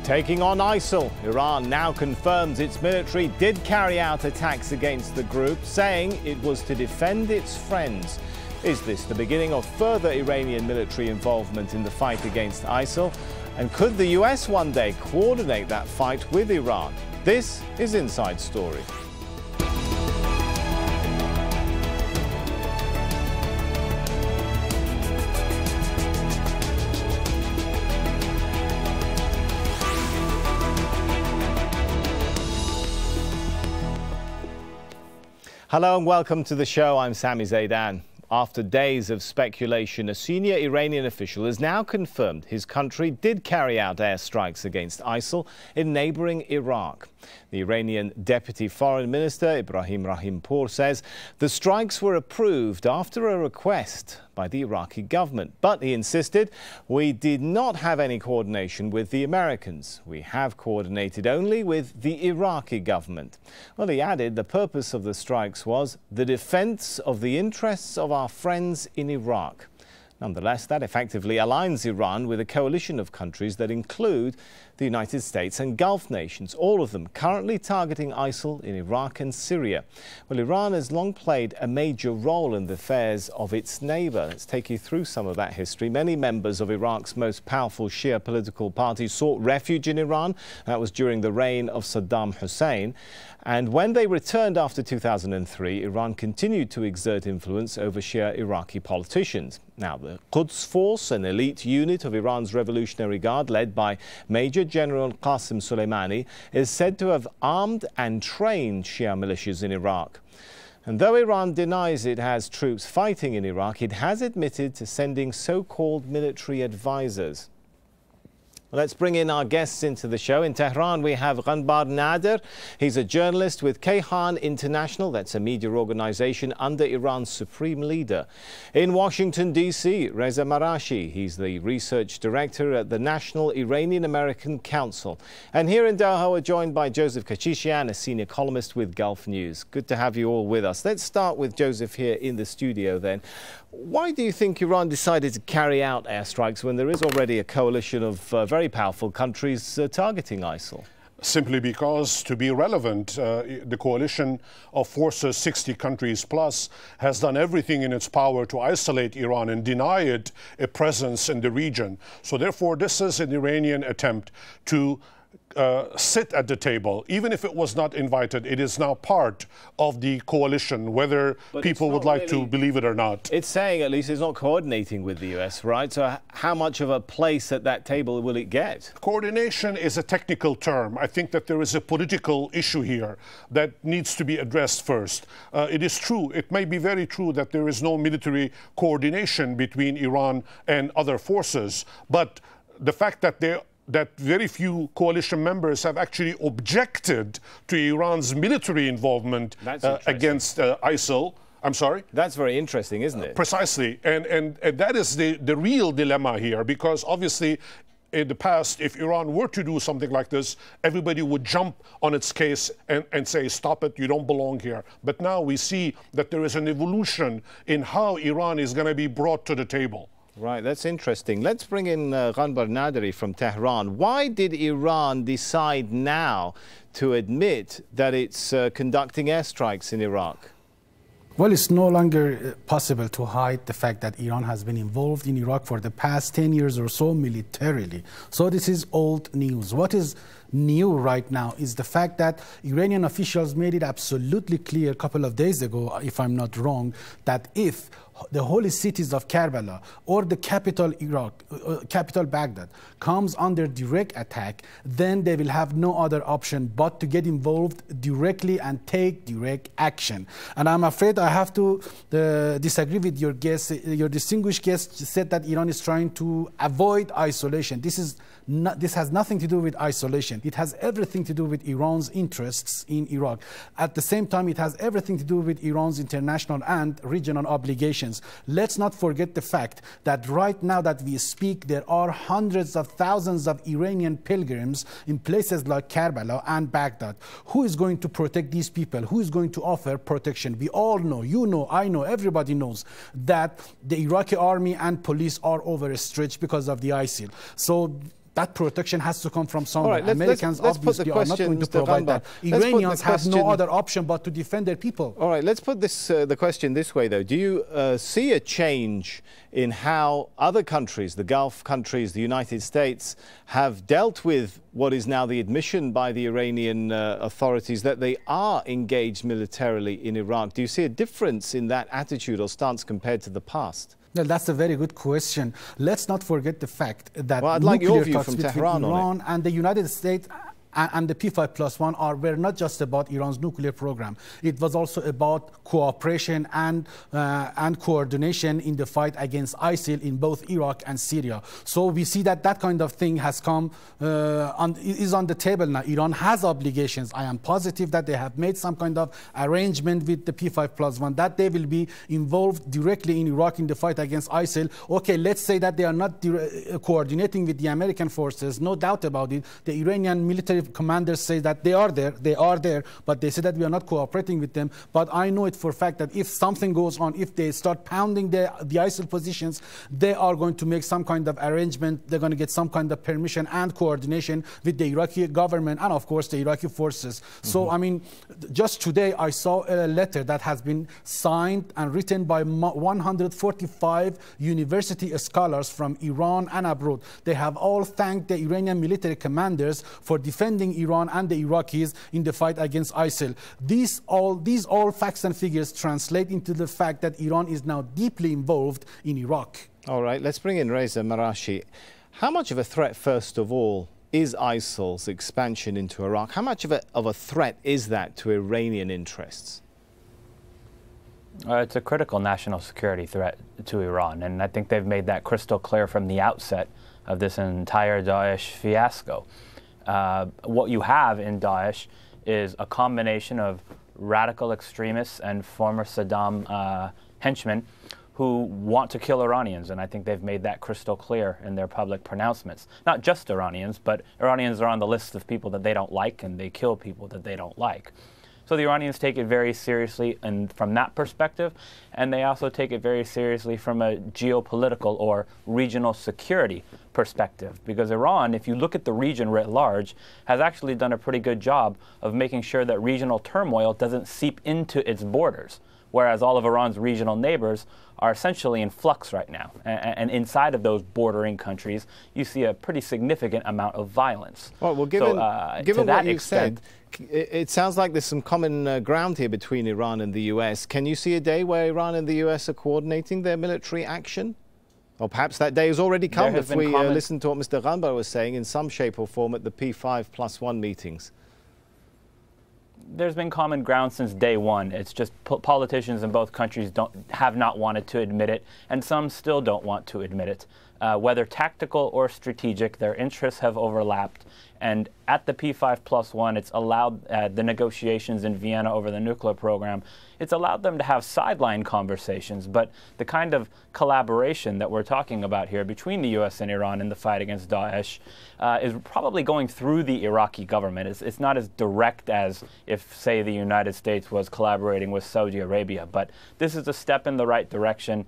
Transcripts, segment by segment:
Taking on ISIL, Iran now confirms its military did carry out attacks against the group, saying it was to defend its friends. Is this the beginning of further Iranian military involvement in the fight against ISIL? And could the US one day coordinate that fight with Iran? This is Inside Story. Hello and welcome to the show. I'm Sami Zeidan. After days of speculation, a senior Iranian official has now confirmed his country did carry out airstrikes against ISIL in neighboring Iraq. The Iranian Deputy Foreign Minister, Ibrahim Rahimpour, says the strikes were approved after a request by the Iraqi government. But he insisted, we did not have any coordination with the Americans. We have coordinated only with the Iraqi government. Well, he added the purpose of the strikes was the defense of the interests of our friends in Iraq. Nonetheless, that effectively aligns Iran with a coalition of countries that include the United States and Gulf nations, all of them currently targeting ISIL in Iraq and Syria. Well, Iran has long played a major role in the affairs of its neighbour. Let's take you through some of that history. Many members of Iraq's most powerful Shia political party sought refuge in Iran. That was during the reign of Saddam Hussein. And when they returned after 2003, Iran continued to exert influence over Shia Iraqi politicians. Now, the Quds Force, an elite unit of Iran's Revolutionary Guard led by Major General Qasem Soleimani, is said to have armed and trained Shia militias in Iraq. And though Iran denies it has troops fighting in Iraq, it has admitted to sending so-called military advisors. Let's bring in our guests into the show. In Tehran, we have Ghanbar Nader. He's a journalist with Kayhan International. That's a media organization under Iran's supreme leader. In Washington, D.C., Reza Marashi. He's the research director at the National Iranian-American Council. And here in Doha, we're joined by Joseph Kechichian, a senior columnist with Gulf News. Good to have you all with us. Let's start with Joseph here in the studio then. Why do you think Iran decided to carry out airstrikes when there is already a coalition of very powerful countries targeting ISIL? Simply because, to be relevant, the coalition of forces, 60 countries plus, has done everything in its power to isolate Iran and deny it a presence in the region. So therefore, this is an Iranian attempt to sit at the table. Even if it was not invited, it is now part of the coalition, whether people would like to believe it or not. It's saying at least it's not coordinating with the US, right? So how much of a place at that table will it get? Coordination is a technical term. I think that there is a political issue here that needs to be addressed first. It is true, it may be very true that there is no military coordination between Iran and other forces, but the fact that very few coalition members have actually objected to Iran's military involvement against ISIL. I'm sorry? That's very interesting, isn't it? Precisely. And that is the real dilemma here, because obviously in the past, if Iran were to do something like this, everybody would jump on its case and say, stop it, you don't belong here. But now we see that there is an evolution in how Iran is going to be brought to the table. Right, that's interesting. Let's bring in Ghanbar Nader from Tehran. Why did Iran decide now to admit that it's conducting airstrikes in Iraq? Well, it's no longer possible to hide the fact that Iran has been involved in Iraq for the past 10 years or so militarily. So this is old news. What is new right now is the fact that Iranian officials made it absolutely clear a couple of days ago, if I'm not wrong, that if the holy cities of Karbala or the capital Iraq, capital Baghdad, comes under direct attack, then they will have no other option but to get involved directly and take direct action. And I'm afraid I have to disagree with your guest. Your distinguished guest said that Iran is trying to avoid isolation. This has nothing to do with isolation. It has everything to do with Iran's interests in Iraq. At the same time, it has everything to do with Iran's international and regional obligations. Let's not forget the fact that right now that we speak, there are hundreds of thousands of Iranian pilgrims in places like Karbala and Baghdad. Who is going to protect these people? Who is going to offer protection? We all know, you know, I know, everybody knows that the Iraqi army and police are overstretched because of the ISIL. So that protection has to come from somewhere. All right, Americans obviously are not going to provide that. Iranians have no other option but to defend their people. All right, let's put this the question this way, though. Do you see a change in how other countries, the Gulf countries, the United States, have dealt with what is now the admission by the Iranian authorities that they are engaged militarily in Iraq? Do you see a difference in that attitude or stance compared to the past? Well, that's a very good question. Let's not forget the fact that I'd like your view talks from between Tehran Iran and the United States and the P5+1 were not just about Iran's nuclear program. It was also about cooperation and coordination in the fight against ISIL in both Iraq and Syria. So we see that that kind of thing has come, is on the table now. Iran has obligations. I am positive that they have made some kind of arrangement with the P5+1 that they will be involved directly in Iraq in the fight against ISIL. Okay, let's say that they are not coordinating with the American forces, no doubt about it. The Iranian military commanders say that they are there, but they say that we are not cooperating with them. But I know it for a fact that if something goes on, if they start pounding the ISIL positions, they are going to make some kind of arrangement. They're going to get some kind of permission and coordination with the Iraqi government and, of course, the Iraqi forces. So, I mean, just today I saw a letter that has been signed and written by 145 university scholars from Iran and abroad. They have all thanked the Iranian military commanders for defending Iran and the Iraqis in the fight against ISIL. These all facts and figures translate into the fact that Iran is now deeply involved in Iraq. All right, let's bring in Reza Marashi. How much of a threat, first of all, is ISIL's expansion into Iraq? How much of a threat is that to Iranian interests? It's a critical national security threat to Iran, and I think they've made that crystal clear from the outset of this entire Daesh fiasco. What you have in Daesh is a combination of radical extremists and former Saddam henchmen who want to kill Iranians, and I think they've made that crystal clear in their public pronouncements. Not just Iranians, but Iranians are on the list of people that they don't like, and they kill people that they don't like. So the Iranians take it very seriously and from that perspective, and they also take it very seriously from a geopolitical or regional security perspective. Because Iran, if you look at the region writ large, has actually done a pretty good job of making sure that regional turmoil doesn't seep into its borders, whereas all of Iran's regional neighbors are essentially in flux right now. And inside of those bordering countries, you see a pretty significant amount of violence. Well, given what you've said, it sounds like there's some common ground here between Iran and the US. Can you see a day where Iran and the US are coordinating their military action? Or perhaps that day has already come if we listen to what Mr. Ghanbar was saying in some shape or form at the P5+1 meetings. There's been common ground since day one. It's just politicians in both countries have not wanted to admit it, and some still don't want to admit it. Whether tactical or strategic, their interests have overlapped. And at the P5+1, it's allowed the negotiations in Vienna over the nuclear program. It's allowed them to have sideline conversations, but the kind of collaboration that we're talking about here between the U.S. and Iran in the fight against Daesh is probably going through the Iraqi government. It's not as direct as if, say, the United States was collaborating with Saudi Arabia, but this is a step in the right direction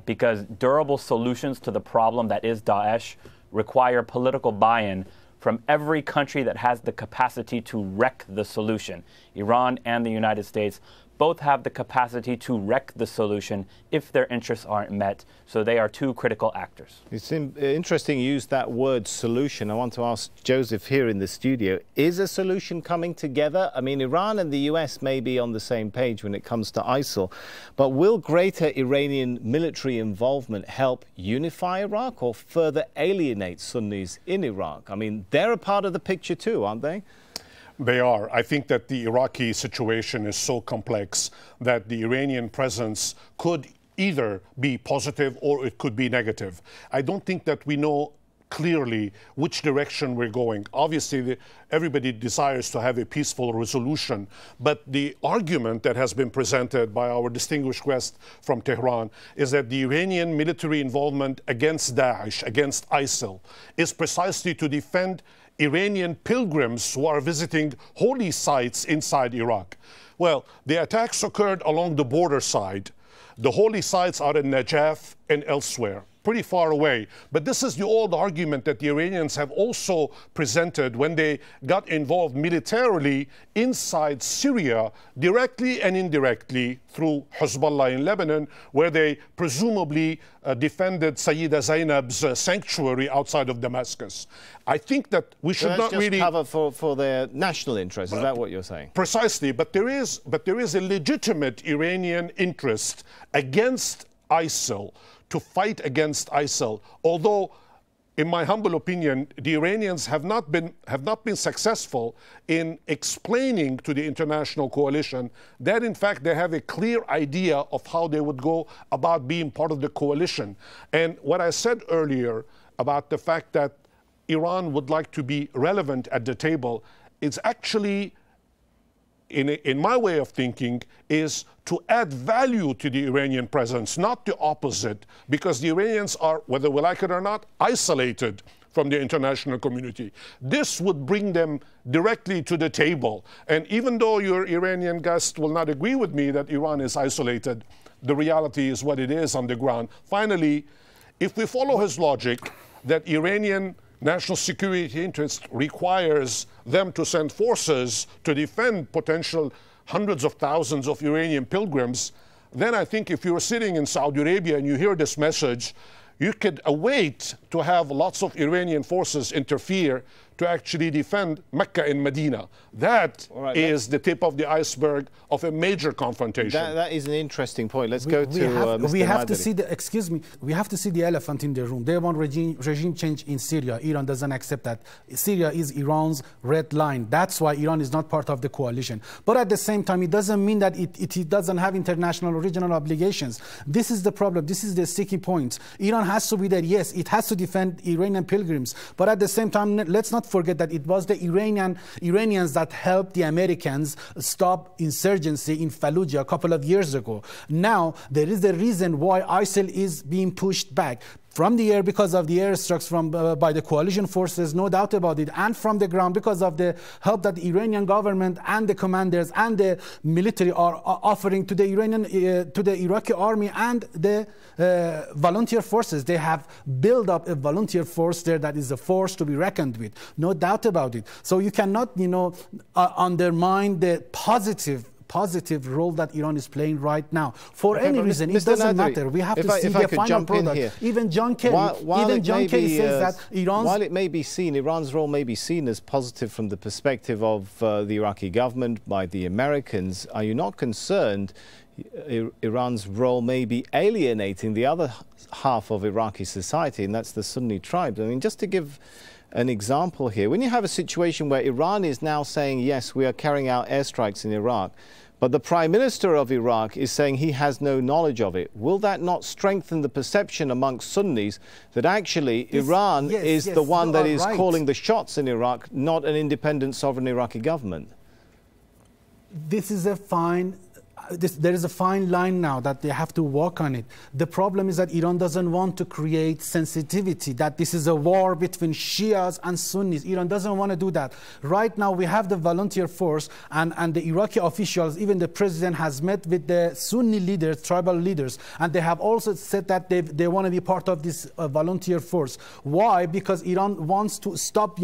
because durable solutions to the problem that is Daesh require political buy-in from every country that has the capacity to wreck the solution. Iran and the United States both have the capacity to wreck the solution if their interests aren't met. So they are two critical actors. It's interesting you used that word solution. I want to ask Joseph here in the studio, is a solution coming together? I mean, Iran and the US may be on the same page when it comes to ISIL, but will greater Iranian military involvement help unify Iraq or further alienate Sunnis in Iraq? I mean, they're a part of the picture too, aren't they? They are. I think that the Iraqi situation is so complex that the Iranian presence could either be positive or it could be negative. I don't think that we know clearly which direction we're going. Obviously, everybody desires to have a peaceful resolution, but the argument that has been presented by our distinguished guest from Tehran is that the Iranian military involvement against Daesh, against ISIL, is precisely to defend Iranian pilgrims who are visiting holy sites inside Iraq. Well, the attacks occurred along the border side. The holy sites are in Najaf and elsewhere. pretty far away. But this is the old argument that the Iranians have also presented when they got involved militarily inside Syria, directly and indirectly through Hezbollah in Lebanon, where they presumably defended Sayyida Zainab's sanctuary outside of Damascus. I think that we should not really cover for their national interests. Is that what you're saying? Precisely, but there is a legitimate Iranian interest against ISIL, to fight against ISIL, although in my humble opinion, the Iranians have not been successful in explaining to the international coalition that in fact they have a clear idea of how they would go about being part of the coalition. And what I said earlier about the fact that Iran would like to be relevant at the table, it's actually, in my way of thinking, is to add value to the Iranian presence, not the opposite, because the Iranians are, whether we like it or not, isolated from the international community. This would bring them directly to the table. And even though your Iranian guest will not agree with me that Iran is isolated, the reality is what it is on the ground. Finally, if we follow his logic that Iranian national security interest requires them to send forces to defend potential hundreds of thousands of Iranian pilgrims, then I think if you're sitting in Saudi Arabia and you hear this message, you could await to have lots of Iranian forces interfere to actually defend Mecca and Medina. That is the tip of the iceberg of a major confrontation. That is an interesting point. Let's go to Mr. We have to Naderi. see the, excuse me, we have to see the elephant in the room. They want regime change in Syria. Iran doesn't accept that. Syria is Iran's red line. That's why Iran is not part of the coalition. But at the same time, it doesn't mean that it doesn't have international or regional obligations. This is the problem. This is the sticky point. Iran has to be there. Yes, it has to defend Iranian pilgrims. But at the same time, let's not forget that it was the Iranians that helped the Americans stop insurgency in Fallujah a couple of years ago. Now, there is a reason why ISIL is being pushed back. From the air because of the airstrikes by the coalition forces, no doubt about it, and from the ground because of the help that the Iranian government and the commanders and the military are offering to the Iraqi army and the volunteer forces. They have built up a volunteer force there that is a force to be reckoned with, no doubt about it. So you cannot, undermine the positive role that Iran is playing right now. For any reason, it doesn't matter. We have to see the final product. Even John Kerry says that Iran's... While it may be seen, Iran's role may be seen as positive from the perspective of the Iraqi government by the Americans, are you not concerned Iran's role may be alienating the other half of Iraqi society, and that's the Sunni tribes? I mean, just to give an example here, when you have a situation where Iran is now saying, yes, we are carrying out airstrikes in Iraq, but the Prime Minister of Iraq is saying he has no knowledge of it, will that not strengthen the perception amongst Sunnis that actually Iran is the one that is calling the shots in Iraq, not an independent sovereign Iraqi government? This is a fine... there is a fine line now that they have to walk on it. The problem is that Iran doesn't want to create sensitivity, that this is a war between Shias and Sunnis. Iran doesn't want to do that. Right now we have the volunteer force and the Iraqi officials, even the president has met with the Sunni leaders, tribal leaders, and they have also said that they want to be part of this volunteer force. Why? Because Iran wants to stop,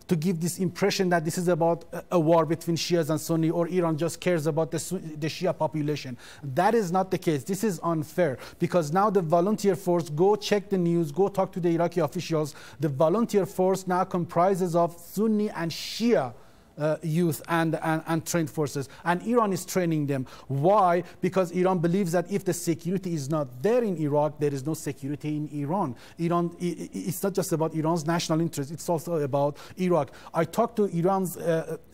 to give this impression that this is about a war between Shias and Sunni, or Iran just cares about the Shia population. That is not the case. This is unfair, because now the volunteer force, go check the news, go talk to the Iraqi officials. The volunteer force now comprises of Sunni and Shia youth and trained forces, and Iran is training them. Why? Because Iran believes that if the security is not there in Iraq, there is no security in Iran. It's not just about Iran's national interest, it's also about Iraq. I talked to Iran's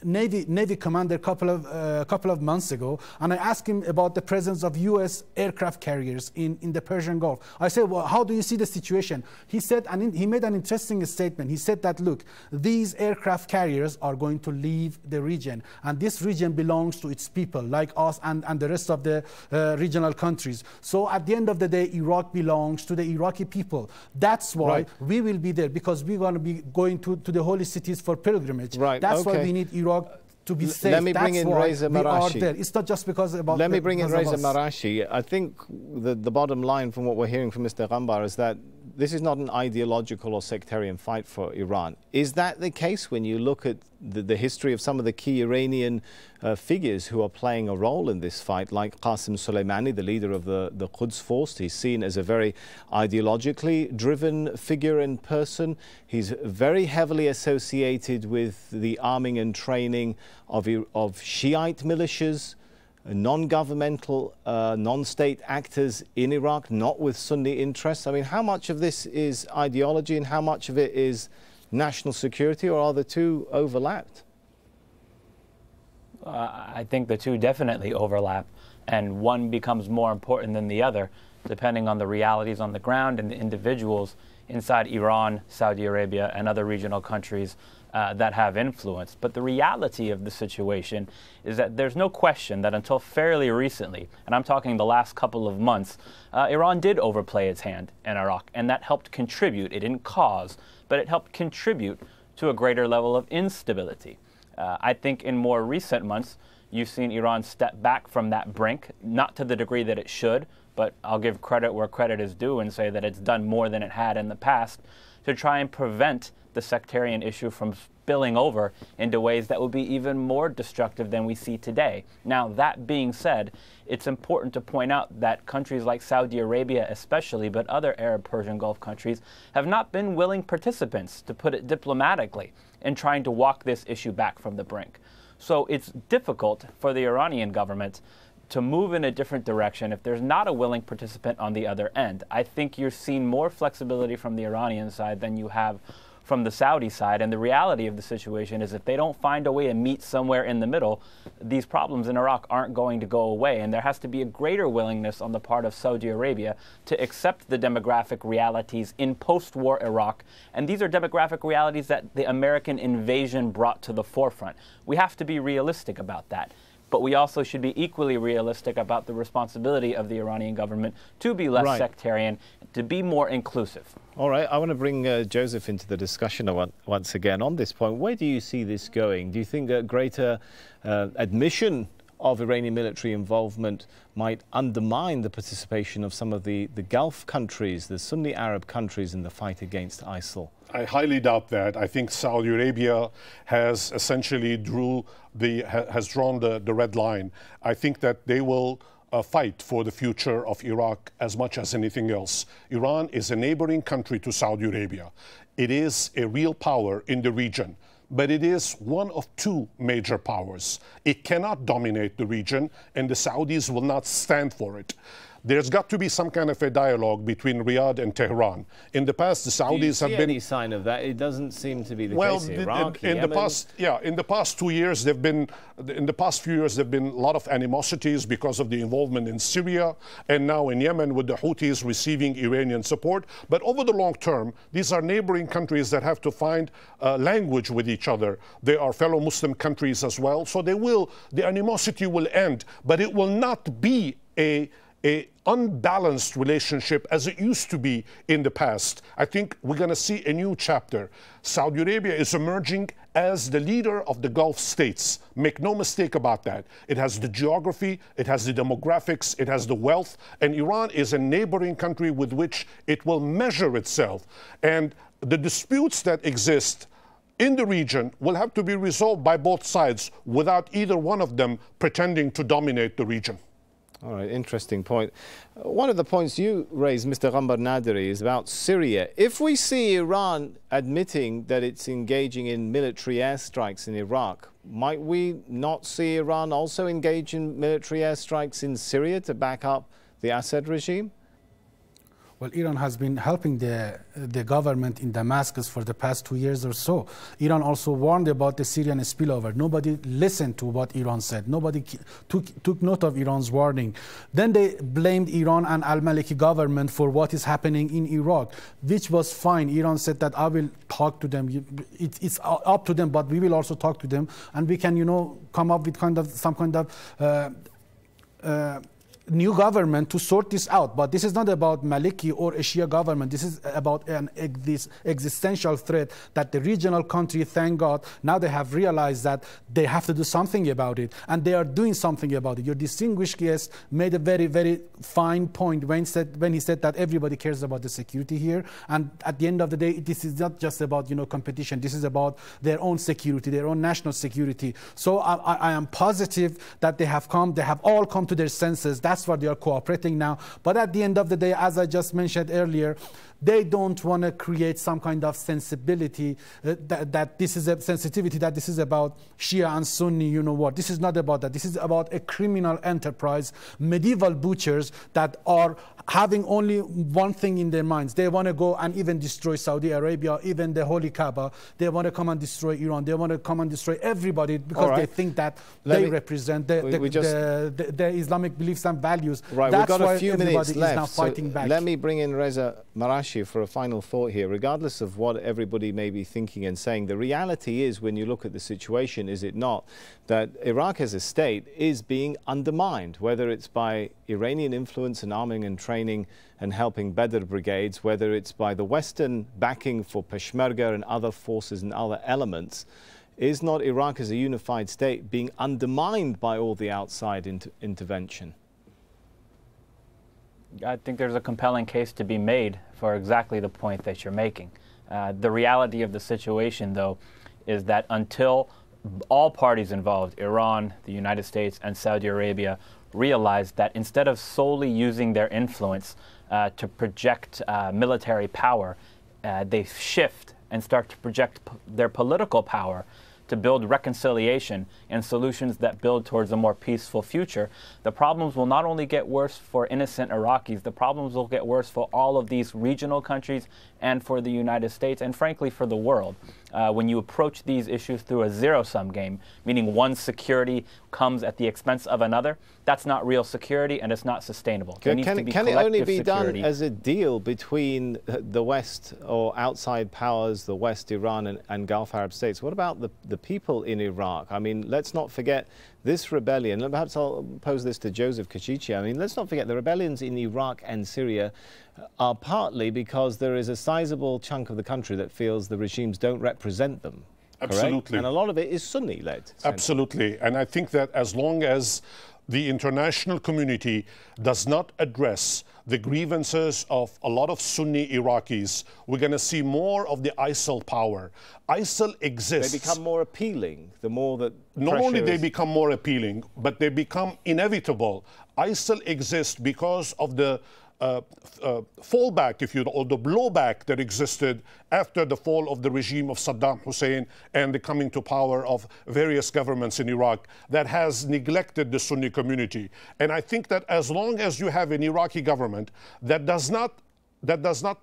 Navy commander a couple of months ago, and I asked him about the presence of US aircraft carriers in the Persian Gulf. I said, well, how do you see the situation? He said, and he made an interesting statement. He said that, look, these aircraft carriers are going to leave the region, and this region belongs to its people, like us and the rest of the regional countries. So at the end of the day, Iraq belongs to the Iraqi people. That's why we will be there, because we're going to be going to the holy cities for pilgrimage. That's why we need Iraq to be safe. Let me bring in Reza Marashi. It's not just because about... Let me bring in Reza Marashi. I think the bottom line from what we're hearing from Mr. Ghanbar is that this is not an ideological or sectarian fight for Iran. Is that the case when you look at the history of some of the key Iranian figures who are playing a role in this fight, like Qasem Soleimani, the leader of the Quds Force? He's seen as a very ideologically driven figure and person. He's very heavily associated with the arming and training of Shiite militias, non-governmental, non-state actors in Iraq, not with Sunni interests. I mean, how much of this is ideology and how much of it is national security, or are the two overlapped? I think the two definitely overlap, and one becomes more important than the other, depending on the realities on the ground and the individuals inside Iran, Saudi Arabia, and other regional countries that have influence. But the reality of the situation is that there's no question that until fairly recently, and I'm talking the last couple of months, Iran did overplay its hand in Iraq, and that helped contribute. It didn't cause, but it helped contribute to a greater level of instability. I think in more recent months, you've seen Iran step back from that brink, not to the degree that it should, but I'll give credit where credit is due and say that it's done more than it had in the past to try and prevent the sectarian issue from spilling over into ways that would be even more destructive than we see today. Now, that being said, it's important to point out that countries like Saudi Arabia especially, but other Arab Persian Gulf countries, have not been willing participants, to put it diplomatically, in trying to walk this issue back from the brink. So it's difficult for the Iranian government to move in a different direction if there's not a willing participant on the other end. I think you're seeing more flexibility from the Iranian side than you have from the Saudi side, and the reality of the situation is if they don't find a way to meet somewhere in the middle, these problems in Iraq aren't going to go away, and there has to be a greater willingness on the part of Saudi Arabia to accept the demographic realities in post-war Iraq, and these are demographic realities that the American invasion brought to the forefront. We have to be realistic about that. But we also should be equally realistic about the responsibility of the Iranian government to be less sectarian, to be more inclusive. All right, I want to bring Joseph into the discussion once again on this point. Where do you see this going? Do you think a greater admission of Iranian military involvement might undermine the participation of some of the Gulf countries, the Sunni Arab countries, in the fight against ISIL? I highly doubt that. I think Saudi Arabia has essentially drawn the red line. I think that they will fight for the future of Iraq as much as anything else. Iran is a neighboring country to Saudi Arabia. It is a real power in the region, but it is one of two major powers. It cannot dominate the region, and the Saudis will not stand for it. There's got to be some kind of a dialogue between Riyadh and Tehran. In the past, the Saudis have been... any sign of that? It doesn't seem to be the case. In the past 2 years, in the past few years, there've been a lot of animosities because of the involvement in Syria and now in Yemen with the Houthis receiving Iranian support. But over the long term, these are neighboring countries that have to find language with each other. They are fellow Muslim countries as well. So the animosity will end, but it will not be a unbalanced relationship as it used to be in the past. I think we're going to see a new chapter. Saudi Arabia is emerging as the leader of the Gulf states. Make no mistake about that. It has the geography, it has the demographics, it has the wealth, and Iran is a neighboring country with which it will measure itself. And the disputes that exist in the region will have to be resolved by both sides without either one of them pretending to dominate the region. All right, interesting point. One of the points you raised, Mr. Ghanbar Nader, is about Syria. If we see Iran admitting that it's engaging in military airstrikes in Iraq, might we not see Iran also engage in military airstrikes in Syria to back up the Assad regime? Well, Iran has been helping the government in Damascus for the past 2 years or so. Iran also warned about the Syrian spillover. Nobody listened to what Iran said. Nobody took note of Iran's warning. Then they blamed Iran and al-Maliki government for what is happening in Iraq, which was fine. Iran said that I will talk to them. It's up to them, but we will also talk to them, and we can, come up with some kind of new government to sort this out. But this is not about Maliki or a Shia government. This is about this existential threat that the regional country, thank God, now they have realized that they have to do something about it, and they are doing something about it. Your distinguished guest made a very, very fine point when he said that everybody cares about the security here, and at the end of the day, this is not just about competition. This is about their own security, their own national security. So I am positive that they have all come to their senses. That's why they are cooperating now. But at the end of the day, as I just mentioned earlier, they don't want to create some kind of sensibility that this is a sensitivity, that this is about Shia and Sunni, what. This is not about that. This is about a criminal enterprise, medieval butchers that are having only one thing in their minds. They want to go and even destroy Saudi Arabia, even the Holy Kaaba. They want to come and destroy Iran. They want to come and destroy everybody because they think that they represent the Islamic beliefs and values. Right, That's we've got why a few everybody minutes is left. now fighting back. Let me bring in Reza Marashi for a final thought here. Regardless of what everybody may be thinking and saying, the reality is, when you look at the situation, is it not, that Iraq as a state is being undermined, whether it's by Iranian influence and arming and training and helping Badr brigades, whether it's by the Western backing for Peshmerga and other forces and other elements. Is not Iraq as a unified state being undermined by all the outside intervention? I think there's a compelling case to be made for exactly the point that you're making. The reality of the situation, though, is that until all parties involved, Iran, the United States, and Saudi Arabia, realize that instead of solely using their influence to project military power, they shift and start to project their political power to build reconciliation and solutions that build towards a more peaceful future. The problems will not only get worse for innocent Iraqis, the problems will get worse for all of these regional countries and for the United States, and frankly for the world. When you approach these issues through a zero-sum game, meaning one security comes at the expense of another, that's not real security and it's not sustainable. Can it only be done as a deal between the West or outside powers, the West, Iran and Gulf Arab states? What about the people in Iraq? I mean, let's not forget this rebellion, and perhaps I'll pose this to Joseph Kechichian. I mean, let's not forget the rebellions in Iraq and Syria are partly because there is a sizable chunk of the country that feels the regimes don't represent them. Absolutely. Correct? And a lot of it is Sunni-led. Absolutely. And I think that as long as the international community does not address the grievances of a lot of Sunni Iraqis, we're going to see more of the ISIL power. ISIL exists. They become more appealing the more that not only they become more appealing, but they become inevitable. ISIL exists because of the fallback, if you will, or the blowback that existed after the fall of the regime of Saddam Hussein and the coming to power of various governments in Iraq that has neglected the Sunni community. And I think that as long as you have an Iraqi government that does not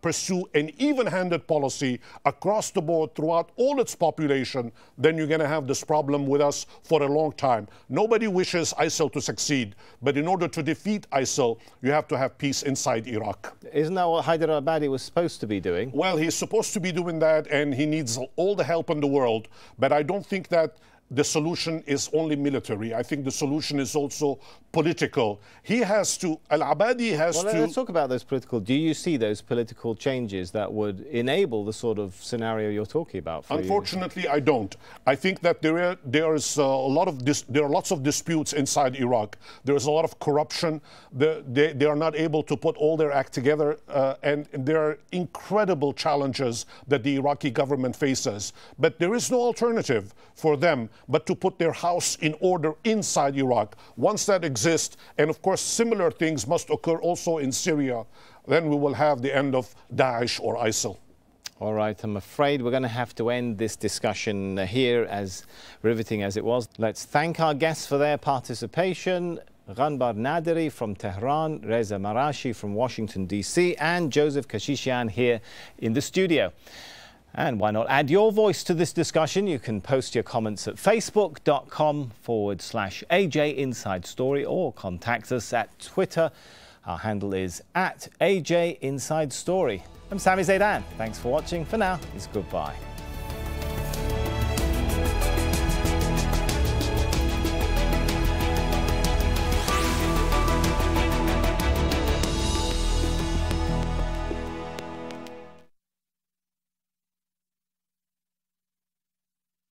pursue an even-handed policy across the board throughout all its population, then you're going to have this problem with us for a long time. Nobody wishes ISIL to succeed, but in order to defeat ISIL, you have to have peace inside Iraq. Isn't that what Haider al-Abadi was supposed to be doing? Well, he's supposed to be doing that, and he needs all the help in the world, but I don't think that the solution is only military. I think the solution is also political. He has to, al-Abadi has to... Well, let's talk about those political. Do you see those political changes that would enable the sort of scenario you're talking about? Unfortunately, I don't. I think that there are lots of disputes inside Iraq. There is a lot of corruption. They are not able to put all their act together, and there are incredible challenges that the Iraqi government faces. But there is no alternative for them but to put their house in order inside Iraq. Once that exists, and of course similar things must occur also in Syria, then we will have the end of Daesh or ISIL. All right, I'm afraid we're going to have to end this discussion here, as riveting as it was. Let's thank our guests for their participation. Ghanbar Nader from Tehran, Reza Marashi from Washington, D.C., and Joseph Kechichian here in the studio. And why not add your voice to this discussion? You can post your comments at facebook.com/AJ Inside Story or contact us at Twitter. Our handle is @AJ Inside Story. I'm Sami Zeidan. Thanks for watching. For now, it's goodbye.